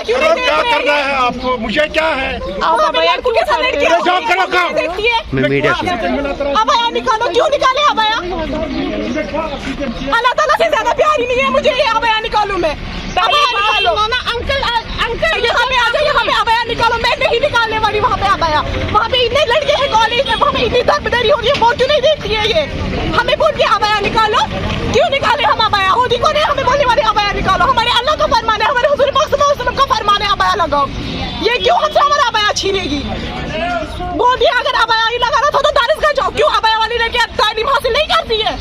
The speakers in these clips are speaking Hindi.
क्यों नहीं देख क्या रहे करना है आपको? मुझे क्या है? लड़कों के साथ लड़कियां जॉब करो काम। मैं मीडिया से अबाया निकालो, क्यों निकाले अबाया? अल्लाह ताला से ज्यादा प्यारी नहीं है मुझे ये अबाया निकालूं मैं। अबाया निकालो ना अंकल यहाँ पे आ जाओ, यहाँ पे अबाया निकालो। मैं नहीं निकालने वाली वहाँ पे अबाया। वहाँ पे इतने लड़के हैं कॉलेज में, वहाँ पे इतनी दरबदरी हो रही है, वो क्यों नहीं देखती है ये? हमें बोल के अबाया निकालो, क्यों निकाले हम अबाया? होती कौन है हमें बोलने वाली अबाया निकालो? हमारे अल्लाह का फरमान है, हमारे हुजूर पाक सल्लल्लाहु अलैहि वसल्लम का फरमान है अबाया लगाओ। ये क्यों हमसे हमारा अबाया छीनेगी? बोल दिया अगर अबाया ही लगाना था तो दारिसगाह जाओ, क्यों अबाया वाली लड़कियां तालीम हासिल नहीं करती है?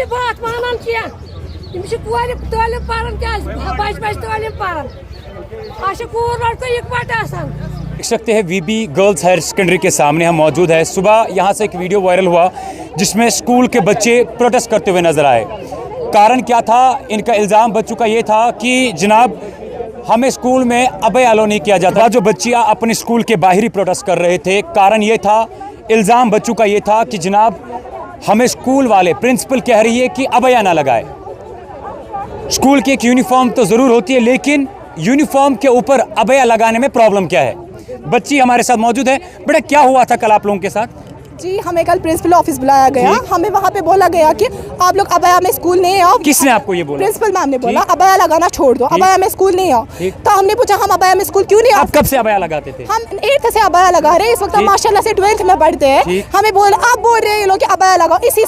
बात मानान क्या तालीम पारन क्या बच तालीम पारन कूर लड़को इकवट देख सकते हैं वीबी गर्ल्स हायर सेकेंडरी के सामने हम मौजूद है। सुबह यहाँ से एक वीडियो वायरल हुआ जिसमें स्कूल के बच्चे प्रोटेस्ट करते हुए नजर आए। कारण क्या था? इनका इल्ज़ाम बच्चों का ये था कि जनाब हमें स्कूल में अबया अलाउ नहीं किया जाता। जो बच्चियाँ अपने स्कूल के बाहर ही प्रोटेस्ट कर रहे थे, कारण ये था, इल्ज़ाम बच्चों का ये था कि जनाब हमें स्कूल वाले प्रिंसिपल कह रही है कि अबया ना लगाए। स्कूल की एक यूनिफॉर्म तो ज़रूर होती है, लेकिन यूनिफॉर्म के ऊपर अबया लगाने में प्रॉब्लम क्या है? बच्ची हमारे साथ मौजूद है। बेटा क्या हुआ था कल आप लोगों के साथ? जी हमें कल प्रिंसिपल ऑफिस बुलाया गया। हमें वहाँ पे बोला गया कि आप लोग अबाया में स्कूल नहीं आओ। किसने आपको ये बोला? प्रिंसिपल मैम ने बोला अबाया लगाना छोड़ दो, अबाया में स्कूल नहीं आओ। तो हमने पूछा हम अबाया में स्कूल क्यों नहीं आओ? आप कब से अबाया लगाते थे? हम 8th से अबाया लगा रहे हैं। इस वक्त हम माशाल्लाह से 12th में पढ़ते हैं। हमें आप बोल रहे हैं ये लोग कि अबाया लगाओ। इसी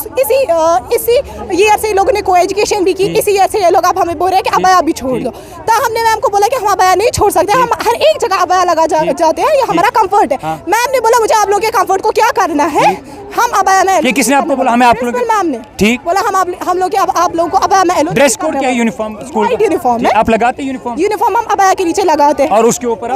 ईयर से लोगों ने को एजुकेशन भी की, इसी ईयर से ये लोग अब हमें बोल रहे हैं कि अबाया भी छोड़ दो। तो हमने मैम को बोला कि हम अबाया नहीं छोड़ सकते, हम हर एक जगह अबाया लगा जाते हैं, ये हमारा कम्फर्ट है। मैम ने बोला मुझे आप लोगों के कम्फर्ट को क्या करना है? हम अबाया में ये किसने आपको बोला? हमें आप लोग मैम ने ठीक बोला हम लोग आप लोगों को अबाया में ड्रेस कोड क्या है? यूनिफॉर्म स्कूल का यूनिफॉर्म है। आप लगाते हैं यूनिफॉर्म हम अबाया के नीचे लगाते हैं और उसके ऊपर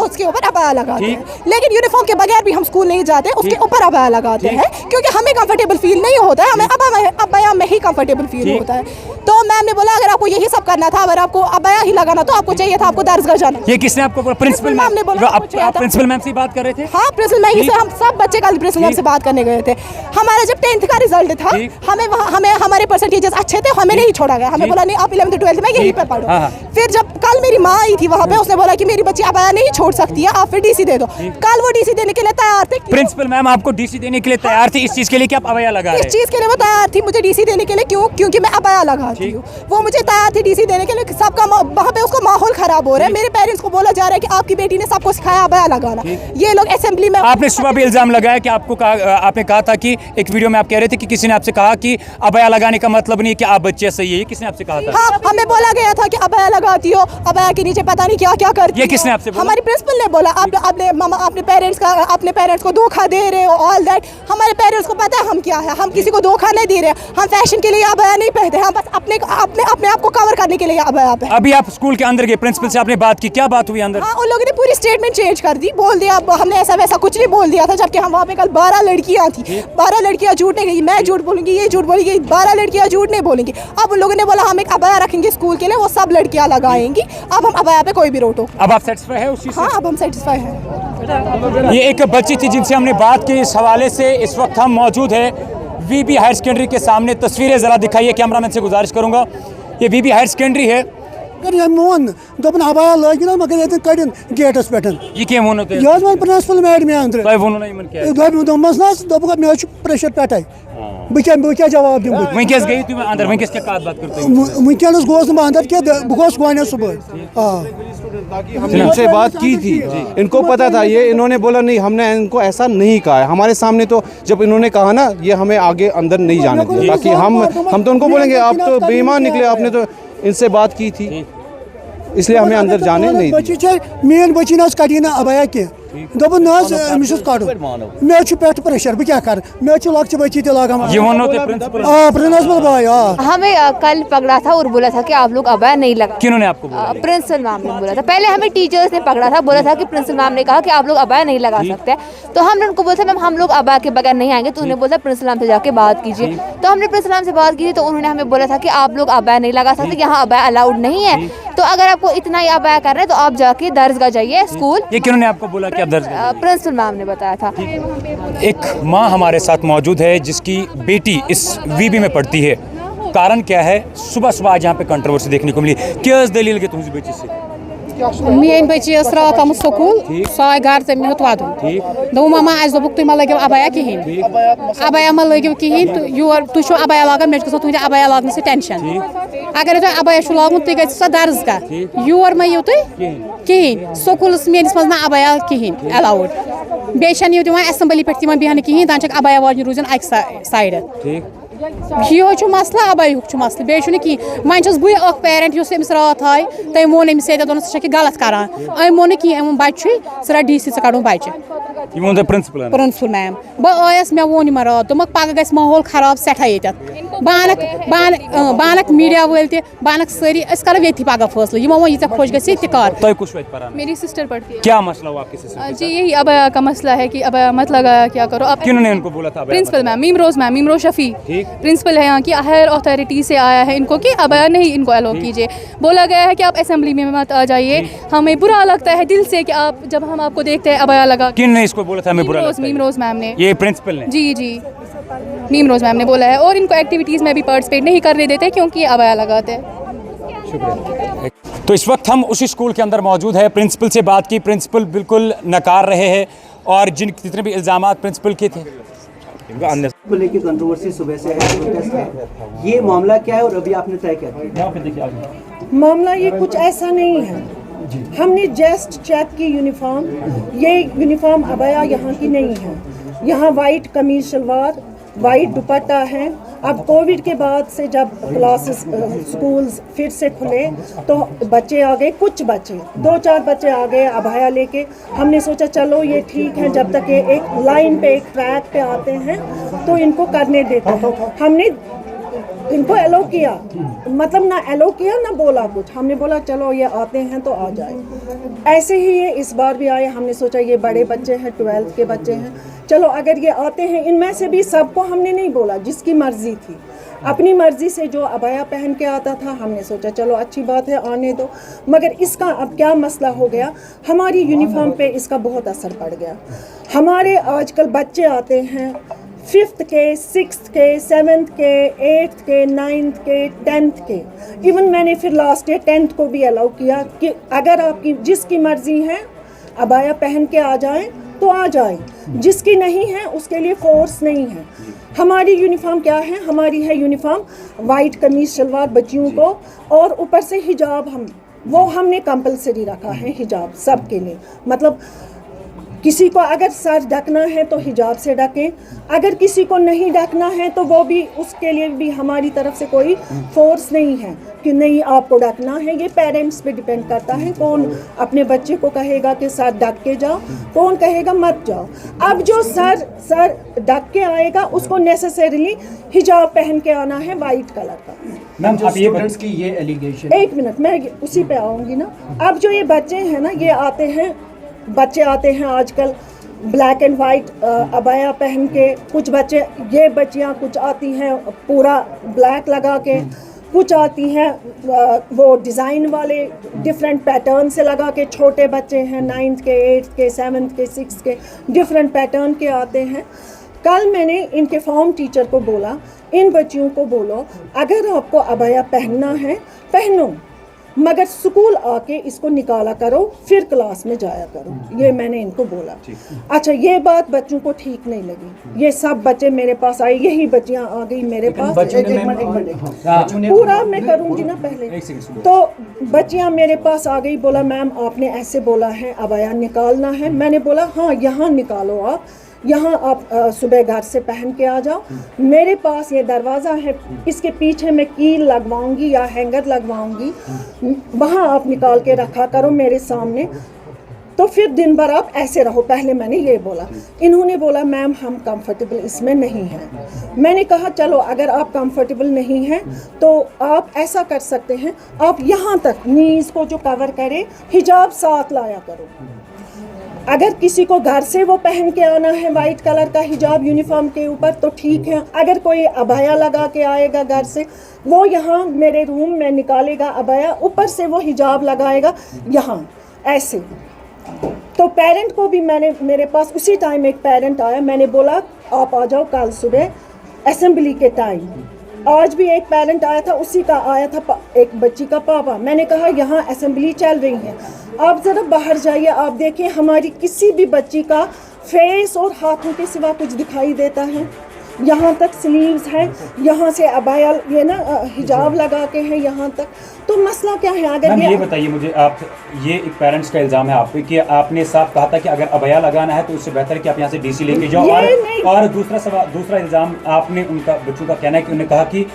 अबाया लगाते हैं। लेकिन यूनिफॉर्म के बगैर भी हम स्कूल नहीं जाते, उसके ऊपर अबाया लगाते हैं क्योंकि हमें कंफर्टेबल फील नहीं होता है, हमें अबाया में ही कंफर्टेबल फील होता है। तो मैम ने बोला अगर आपको यही सब करना था, अगर आपको अबाया ही लगाना तो आपको चाहिए था आपको दारिसगाह जाना। ये किसने आपको बोला? प्रिंसिपल मैम ने बोला। आप प्रिंसिपल मैम से बात कर रहे थे? हाँ प्रिंसिपल मैम से हम सब बच्चे कल प्रिंसिपल मैम से बात करने गए थे। हमारा जब 10th का रिजल्ट था, हमें हमारे परसेंटेजेस अच्छे थे, हमें नहीं छोड़ा गया। हमें बोला नहीं आप 11th 12th में यहीं पे पढ़ो। फिर जब कल मेरी माँ आई थी वहाँ पे, उसने बोला कि मेरी बच्ची अबाया नहीं छोड़ सकती है, आप फिर डीसी दे दो। कल वो डीसी देने के लिए तैयार थे। प्रिंसिपल मैम आपको डीसी देने के लिए तैयार थी इस चीज के लिए कि आप अबाया लगा रहे हैं? इस चीज के लिए वो तैयार थी मुझे डीसी देने के लिए। क्यों? क्योंकि मैं अबाया लगाती हूँ। वो मुझे तैयार थी डीसी देने के लिए। सबका वहाँ पे उसको माहौल खराब हो रहा है। मेरे पेरेंट्स को बोला जा रहा है कि आपकी बेटी ने सबको सिखाया अबाया लगाना। ये लोग असेंबली में आपने सुबह भी इल्जाम लगाया कि आपने कहा था कि एक वीडियो में आप कह रहे थे कि किसी ने आपसे कहा कि अबाया लगाने का मतलब नहीं कि आप बच्चे सही है। किसने आपसे कहा था? हाँ हमें बोला गया था कि अबाया लगाती हो, अबाया के नीचे पता नहीं क्या क्या करती। ये किसने आपसे बोला? हमारी प्रिंसिपल ने बोला अपने पेरेंट्स को धोखा दे रहे हो, ऑल दैट। हमारे पेरेंट्स को पता है हम क्या है, हम किसी को धोखा नहीं दे रहे। हम फैशन के लिए अबाया नहीं पहनते, हम बस अपने आप को कवर करने के लिए अबाया पहनते। अभी आप स्कूल के अंदर गए, प्रिंसिपल से आपने बात की, क्या बात हुई अंदर? हाँ उन लोगों ने पूरी स्टेटमेंट चेंज कर दी। बोल दिया हमने ऐसा वैसा कुछ नहीं बोल दिया था, जबकि हम वहाँ पे कल 12 लड़कियाँ थी। 12 लड़कियाँ झूठ नहीं गई, मैं झूठ बोलूंगी, ये झूठ बोलेगी, 12 लड़कियाँ झूठ नहीं बोलेंगी। अब उन लोगों ने बोला हम एक अबाया रखेंगे स्कूल के लिए, वो सब लड़कियाँ लगाएंगी। अब हम अबाया पे कोई भी रोको। अब आप सेटिस्फाई है उस चीज से? हाँ अब हम सेटिस्फाई हैं। ये एक बच्ची थी जिनसे हमने बात की। इस हवाले से इस वक्त हम मौजूद है वीबी हायर सेकेंडरी के सामने। तस्वीरें ज़रा दिखाइए, कैमरामैन से गुजारिश करूंगा। ये वीबी हायर सेकेंडरी है। मोन दोपन अबाया लगिन मगर ये कड़न गेटस पे ये क्या मोन होते ये मन प्रिंसिपल मैडम अंदर तय वोनो नहीं मन क्या दोपमस ना दोप मे प्रेशर पे बह क्या जवाब दूँ वंकस गई तुम अंदर वंकस क्या बात करते वंकस गोस ना अंदर क्या बह गोस सुबह। इनसे बात की थी, इनको पता था, ये इन्होंने बोला नहीं हमने इनको ऐसा नहीं कहा है। हमारे सामने तो जब इन्होंने कहा ना ये हमें आगे अंदर नहीं जाने दिया, ताकि हम तो उनको बोलेंगे आप तो बेईमान निकले, आपने तो इनसे बात की थी, इसलिए हमें अंदर जाने नहीं दिया। मेन बच्ची ना कटी ना अबाया क्या दोपन अमिस कड़ मे पे प्रेशर बह क्या कर मे लक्च बच्ची तलागान प्रिंसिपल भाई। हमें कल पकड़ा था और बोला था कि आप लोग अबाया नहीं लगा। किन्होंने आपको बोला? प्रिंसिपल मैम ने बोला था। पहले हमें टीचर्स ने पकड़ा था, बोला था कि प्रिंसिपल मैम ने कहा कि आप लोग अबाया नहीं लगा सकते। तो हमने उनको बोला था मैम हम लोग अबाया के बगैर नहीं आएंगे। तो उन्होंने बोला प्रिंसिपल मैम से जाके बात कीजिए। तो हमने प्रिंसिपल मैम से बात की तो उन्होंने हमें बोला था कि आप लोग अबाया नहीं लगा सकते, यहाँ अबाया अलाउड नहीं है। तो अगर आपको इतना ही अबाया कर रहे हैं तो आप जाके दारिसगाह जाइए स्कूल। ये किन्होंने आपको बोला कि आप दारिसगाह? प्रिंसिपल मैम ने बताया था। एक माँ हमारे साथ मौजूद है जिसकी बेटी इस वीबी में पढ़ती है। कारण क्या है? सुबह सुबह आज यहाँ पे कंट्रोवर्सी देखने को मिली। क्या दलील के तुम बच्चे से? मेन बच्ची रात आम स्कूल सो आय घर तम हेत वदन दो मामा आज दोपुक तुम लगो अबाया कहें अबाया मा लगो कहें तो योर तुम अबाया लागान मे तुंद अबाया लागन से टेंशन अगर तुम अबाया लागन तुम गो दर्जगाह योर मा यू तुम कहें स्कूलस मेस मज ना अबाया कहें अलाउड बेन यू दिवान असेंबली पे बेहन कहें दान अबाया वाजन रूजन अक साइड यो मसला अबायुक मसला बेन कहें वह बह पेरेंट अमिस रात आय तम वो अमिस दोन सह गलत करान अम वो कहें बच्चे सह रट DC कड़न बच्चे प्रिंसिपल मैम बह आयस मे वो रात दोक पगह गई माहौल खराब सठा ये बह मीडिया वल तह सारी करो ये पगह फैसला वो ये खुश गई कर मेरी सिस्टर पढ़ती है। क्या मसला हुआ आपकी सिस्टर? जी यही अबाया का मसला है कि अबाया मत लगाया क्या करो। अब किन्होंने उनको बोला था? प्रिंसिपल मैम मीमरोज शफी प्रिंसिपल है यहाँ की हायर अथॉरिटी से आया है इनको कि अबाया नहीं इनको अलो कीजिए। बोला गया है कि आप असेंबली में मत आ जाइए, हमें बुरा लगता है दिल से कि आप जब हम आपको देखते हैं अबाया लगा। किसने इसको बोला था? हमें बुरा लगता है? मीमरोज मैम ने। ये प्रिंसिपल ने? जी मीमरोज मैम ने बोला है और इनको एक्टिविटीज़ में भी पार्टिसिपेट नहीं करने देते क्योंकि ये अबाया लगाते हैं। तो इस वक्त हम उसी स्कूल के अंदर मौजूद है। प्रिंसिपल से बात की, प्रिंसिपल बिल्कुल नकार रहे हैं और जितने भी इल्ज़ाम प्रिंसिपल के थे को लेकर कंट्रोवर्सी सुबह से है, प्रोटेस्ट है। ये मामला क्या है और अभी आपने तय क्या किया? मामला ये कुछ ऐसा नहीं है। हमने जस्ट चेक की यूनिफॉर्म, ये यूनिफॉर्म अबाया यहाँ की नहीं है। यहाँ वाइट कमीज शलवार, वाइट दुपट्टा है। अब कोविड के बाद से जब क्लासेस स्कूल्स फिर से खुले तो बच्चे आ गए, कुछ बच्चे 2-4 बच्चे आ गए अबाया लेके। हमने सोचा चलो ये ठीक है, जब तक ये एक लाइन पे एक ट्रैक पे आते हैं तो इनको करने देते हैं। हमने इनको एलो किया, मतलब ना एलो किया ना बोला कुछ। हमने बोला चलो ये आते हैं तो आ जाए। ऐसे ही ये इस बार भी आए। हमने सोचा ये बड़े बच्चे हैं, 12th के बच्चे हैं, चलो अगर ये आते हैं। इनमें से भी सबको हमने नहीं बोला, जिसकी मर्जी थी अपनी मर्जी से जो अबाया पहन के आता था हमने सोचा चलो अच्छी बात है आने दो। मगर इसका अब क्या मसला हो गया, हमारी यूनिफॉर्म पे इसका बहुत असर पड़ गया। हमारे आजकल बच्चे आते हैं 5th के, 6th के, 7th के, 8th के, 9th के, 10th के। इवन मैंने फिर लास्ट ईयर 10th को भी अलाउ किया कि अगर आपकी जिसकी मर्जी है अबाया पहन के आ जाएं तो आ जाएं, जिसकी नहीं है उसके लिए फोर्स नहीं है। हमारी यूनिफॉर्म क्या है? हमारी है यूनिफॉर्म वाइट कमीज शलवार बच्चियों को और ऊपर से हिजाब। वो हमने कंपलसरी रखा है हिजाब सबके लिए। मतलब किसी को अगर सर ढकना है तो हिजाब से ढकें, अगर किसी को नहीं ढकना है तो वो भी, उसके लिए भी हमारी तरफ से कोई फोर्स नहीं है कि नहीं आपको ढकना है। ये पेरेंट्स पे डिपेंड करता है कौन अपने बच्चे को कहेगा कि सर ढक के जाओ, कौन कहेगा मत जाओ। अब जो सर ढक के आएगा उसको नेसेसरीली हिजाब पहन के आना है वाइट कलर का। मैम जो स्टूडेंट्स की ये एलिगेशन, एक मिनट मैं उसी पे आऊँगी ना। अब जो ये बच्चे हैं ना, ये बच्चे आते हैं आजकल ब्लैक एंड वाइट अबाया पहन के। कुछ बच्चे, ये बच्चियां कुछ आती हैं पूरा ब्लैक लगा के, कुछ आती हैं वो डिज़ाइन वाले डिफरेंट पैटर्न से लगा के। छोटे बच्चे हैं 9th के, 8th के, 7th के, 6th के, डिफरेंट पैटर्न के आते हैं। कल मैंने इनके फॉर्म टीचर को बोला, इन बच्चियों को बोलो अगर आपको अबाया पहनना है पहनो, मगर स्कूल आके इसको निकाला करो, फिर क्लास में जाया करो। ये मैंने इनको बोला। अच्छा, ये बात बच्चों को ठीक नहीं लगी। ये सब बच्चे मेरे पास आए, यही बच्चियां आ गई मेरे पास। पूरा मैं करूंगी ना पहले। तो बच्चियां मेरे पास आ गई, बोला मैम आपने ऐसे बोला है अबाया निकालना है। मैंने बोला हाँ यहाँ निकालो, आप यहाँ आप सुबह घर से पहन के आ जाओ। मेरे पास ये दरवाज़ा है, इसके पीछे मैं कील लगवाऊंगी या हैंगर लगवाऊंगी, वहाँ आप निकाल के रखा करो मेरे सामने। तो फिर दिन भर आप ऐसे रहो। पहले मैंने ये बोला। इन्होंने बोला मैम हम कंफर्टेबल इसमें नहीं हैं। मैंने कहा चलो अगर आप कंफर्टेबल नहीं हैं तो आप ऐसा कर सकते हैं, आप यहाँ तक नीज़ को जो कवर करे हिजाब साथ लाया करो। अगर किसी को घर से वो पहन के आना है वाइट कलर का हिजाब यूनिफॉर्म के ऊपर तो ठीक है। अगर कोई अबाया लगा के आएगा घर से, वो यहाँ मेरे रूम में निकालेगा अबाया, ऊपर से वो हिजाब लगाएगा यहाँ ऐसे। तो पेरेंट को भी मेरे पास उसी टाइम एक पेरेंट आया, मैंने बोला आप आ जाओ कल सुबह असेंबली के टाइम। आज भी एक पेरेंट आया था, उसी का आया था एक बच्ची का पापा। मैंने कहा यहाँ असेंबली चल रही है, आप ज़रा बाहर जाइए, आप देखें हमारी किसी भी बच्ची का फेस और हाथों के सिवा कुछ दिखाई देता है? यहाँ तक स्लीव्स है, यहाँ से अबाया ये ना हिजाब लगा के है यहाँ तक, तो मसला क्या है? अगर ये बताइए मुझे, आप ये एक पेरेंट्स का इल्ज़ाम है आप पे कि आपने साफ कहा था कि अगर अबाया लगाना है तो उससे बेहतर है कि आप यहाँ से डीसी लेके जाओ, और दूसरा इल्ज़ाम आपने उनका बच्चों का कहना है कि उन्होंने कहा कि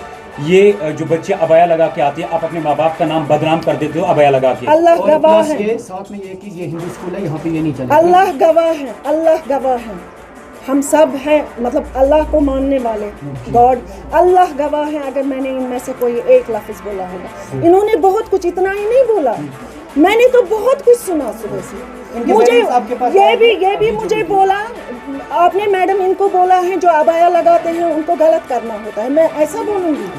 ये जो बच्चे अबाया लगा के आती है, आप अपने माँ बाप का नाम बदनाम कर देते हो अबाया लगा के। अल्लाह गवाह है, साथ में ये कि ये हिंदू स्कूल है, यहाँ पे ये नहीं चलेगा। अल्लाह गवाह है, अल्लाह गवाह है, हम सब हैं मतलब अल्लाह को मानने वाले, गॉड अल्लाह गवाह है। अगर मैंने इनमें से कोई एक लफ्ज़ बोला होगा, इन्होंने बहुत कुछ, इतना ही नहीं बोला, मैंने तो बहुत कुछ सुना सुबह से। मुझे ये भी मुझे बोला, आपने मैडम इनको बोला है जो अबाया लगाते हैं उनको गलत करना होता है, मैं ऐसा बोलूँगी?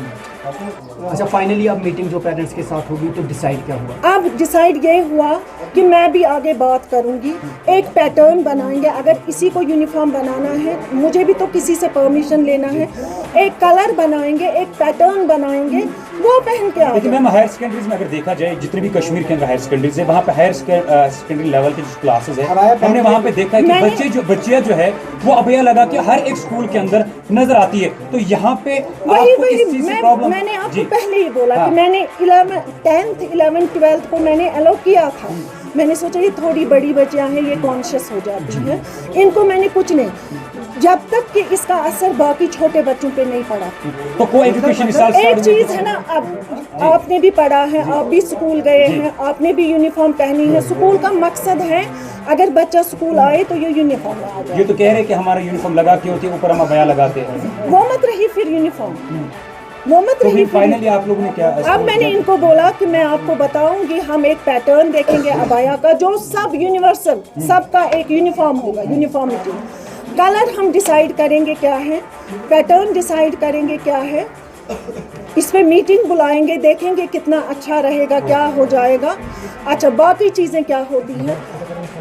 अच्छा, फाइनली अब मीटिंग जो पेरेंट्स के साथ होगी तो डिसाइड क्या हुआ? अब डिसाइड ये हुआ कि मैं भी आगे बात करूंगी, एक पैटर्न बनाएंगे। अगर इसी को यूनिफॉर्म बनाना है, मुझे भी तो किसी से परमिशन लेना है, एक कलर बनाएंगे, एक पैटर्न बनाएंगे, वो पहन के लेकिन मैम हायर सेकेंडरीज में अगर देखा जाए, जितने भी कश्मीर के अंदर हायर सेकेंडरीज है, वहाँ पे हायर सेकेंडरी लेवल के जो क्लासेस है, हमने वहाँ पे देखा है कि बच्चियाँ जो है वो अबाया लगा के हर एक स्कूल के अंदर नजर आती है। तो यहाँ पे आपको इस चीज से प्रॉब्लम? मैंने आपको पहले ही बोला कि मैंने 10th 11th 12th को मैंने अलाउ किया था। मैंने सोचा ये थोड़ी बड़ी बच्चियां हैं, ये कॉन्शियस हो जाती हैं, इनको मैंने कुछ नहीं, जब तक कि इसका असर बाकी छोटे बच्चों पे नहीं पड़ा। तो को-एजुकेशन एक चीज है ना, अब आपने भी पढ़ा है, आप भी स्कूल गए हैं, आपने भी यूनिफॉर्म पहनी है। स्कूल का मकसद है अगर बच्चा स्कूल आए तो ये यूनिफॉर्म में आ जाए। ये तो कह रहे हैं कि हमारा यूनिफॉर्म लगा के होती है, ऊपर हम अबाया लगाते हैं, वो मत रही फिर यूनिफॉर्म, वो मत तो रही। फाइनली आप लोगों ने क्या? अब मैंने इनको बोला कि मैं आपको बताऊंगी, हम एक पैटर्न देखेंगे अबाया का जो सब यूनिवर्सल, सबका एक यूनिफॉर्म होगा, यूनिफॉर्मिटी। कलर हम डिसाइड करेंगे क्या है, पैटर्न डिसाइड करेंगे क्या है, इस पे मीटिंग बुलाएंगे, देखेंगे कितना अच्छा रहेगा, क्या हो जाएगा। अच्छा, बाकी चीज़ें क्या होती हैं,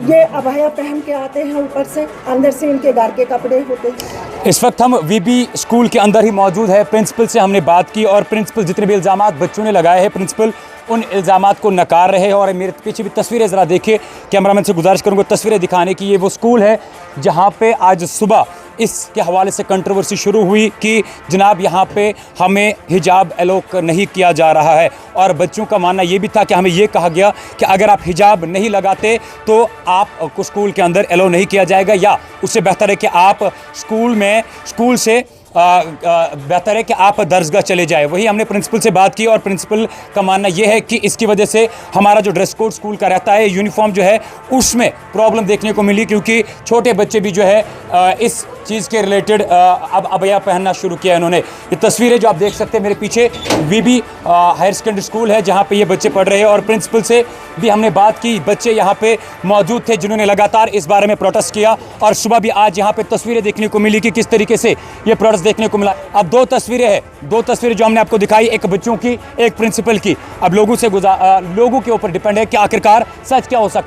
ये अबाया पहन के आते हैं, ऊपर से अंदर से इनके घर के कपड़े होते हैं। इस वक्त हम वीबी स्कूल के अंदर ही मौजूद है। प्रिंसिपल से हमने बात की और प्रिंसिपल जितने भी इल्ज़ामात बच्चों ने लगाए हैं, प्रिंसिपल उन इल्ज़ामात को नकार रहे हैं। और मेरे पीछे भी तस्वीरें ज़रा देखिए, कैमरामैन से गुजारिश करूँगा तस्वीरें दिखाने की। ये वो स्कूल है जहाँ पे आज सुबह इसके हवाले से कंट्रोवर्सी शुरू हुई कि जनाब यहाँ पे हमें हिजाब एलो नहीं किया जा रहा है, और बच्चों का मानना ये भी था कि हमें ये कहा गया कि अगर आप हिजाब नहीं लगाते तो आपको स्कूल के अंदर एलो नहीं किया जाएगा, या उससे बेहतर है कि आप स्कूल से बेहतर है कि आप दरसगाह चले जाए। वही हमने प्रिंसिपल से बात की और प्रिंसिपल का मानना यह है कि इसकी वजह से हमारा जो ड्रेस कोड स्कूल का रहता है, यूनिफॉर्म जो है उसमें प्रॉब्लम देखने को मिली, क्योंकि छोटे बच्चे भी जो है इस चीज़ के रिलेटेड अब अबाया पहनना शुरू किया इन्होंने। ये तस्वीरें जो आप देख सकते हैं मेरे पीछे, वीबी हायर सेकेंडरी स्कूल है जहाँ पे ये बच्चे पढ़ रहे हैं। और प्रिंसिपल से भी हमने बात की, बच्चे यहाँ पे मौजूद थे जिन्होंने लगातार इस बारे में प्रोटेस्ट किया, और सुबह भी आज यहाँ पे तस्वीरें देखने को मिली कि किस तरीके से ये प्रोटेस्ट देखने को मिला। अब दो तस्वीरें जो हमने आपको दिखाई, एक बच्चों की, एक प्रिंसिपल की। अब लोगों के ऊपर डिपेंड है कि आखिरकार सच क्या हो सकता है।